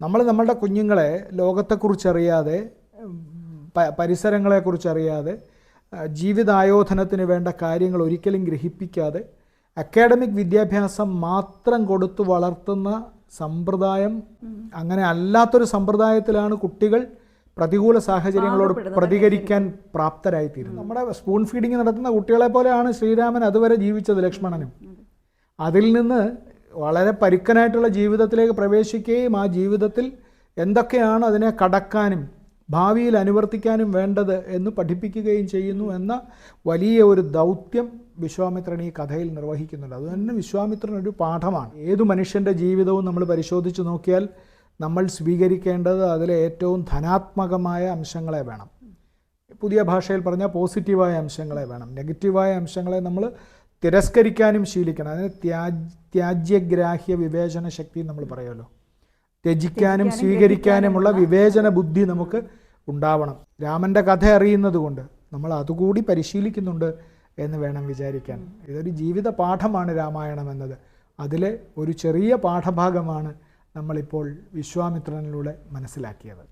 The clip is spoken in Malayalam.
നമ്മൾ നമ്മളുടെ കുഞ്ഞുങ്ങളെ ലോകത്തെക്കുറിച്ചറിയാതെ, പരിസരങ്ങളെക്കുറിച്ചറിയാതെ, ജീവിതായോധനത്തിന് വേണ്ട കാര്യങ്ങൾ ഒരിക്കലും ഗ്രഹിപ്പിക്കാതെ അക്കാഡമിക് വിദ്യാഭ്യാസം മാത്രം കൊടുത്തു വളർത്തുന്ന സമ്പ്രദായം, അങ്ങനെ അല്ലാത്തൊരു സമ്പ്രദായത്തിലാണ് കുട്ടികൾ പ്രതികൂല സാഹചര്യങ്ങളോട് പ്രതികരിക്കാൻ പ്രാപ്തരായിത്തീരുന്നത്. നമ്മുടെ സ്പൂൺ ഫീഡിങ് നടത്തുന്ന കുട്ടികളെ പോലെയാണ് ശ്രീരാമൻ അതുവരെ ജീവിച്ചത്, ലക്ഷ്മണനും. അതിൽ നിന്ന് വളരെ പരുക്കനായിട്ടുള്ള ജീവിതത്തിലേക്ക് പ്രവേശിക്കുകയും ആ ജീവിതത്തിൽ എന്തൊക്കെയാണ് അതിനെ കടക്കാനും ഭാവിയിൽ അനുവർത്തിക്കാനും വേണ്ടത് എന്ന് പഠിപ്പിക്കുകയും ചെയ്യുന്നു എന്ന വലിയ ഒരു ദൗത്യം വിശ്വാമിത്രൻ ഈ കഥയിൽ നിർവഹിക്കുന്നുണ്ട്. അതുതന്നെ വിശ്വാമിത്രൻ ഒരു പാഠമാണ്. ഏതു മനുഷ്യൻ്റെ ജീവിതവും നമ്മൾ പരിശോധിച്ച് നോക്കിയാൽ നമ്മൾ സ്വീകരിക്കേണ്ടത് അതിലെ ഏറ്റവും ധനാത്മകമായ അംശങ്ങളെ വേണം. പുതിയ ഭാഷയിൽ പറഞ്ഞാൽ പോസിറ്റീവായ അംശങ്ങളെ വേണം. നെഗറ്റീവായ അംശങ്ങളെ നമ്മൾ തിരസ്കരിക്കാനും ശീലിക്കണം. അതിന് ത്യാജ്യഗ്രാഹ്യ വിവേചന ശക്തി നമ്മൾ പറയുമല്ലോ. ത്യജിക്കാനും സ്വീകരിക്കാനുമുള്ള വിവേചന ബുദ്ധി നമുക്ക് ഉണ്ടാവണം. രാമൻ്റെ കഥ അറിയുന്നത് കൊണ്ട് നമ്മൾ അതുകൂടി പരിശീലിക്കുന്നുണ്ട് എന്ന് വേണം വിചാരിക്കാൻ. ഇതൊരു ജീവിത പാഠമാണ് രാമായണം എന്നത്. അതിലെ ഒരു ചെറിയ പാഠഭാഗമാണ് നമ്മളിപ്പോൾ വിശ്വാമിത്രനിലൂടെ മനസ്സിലാക്കിയത്.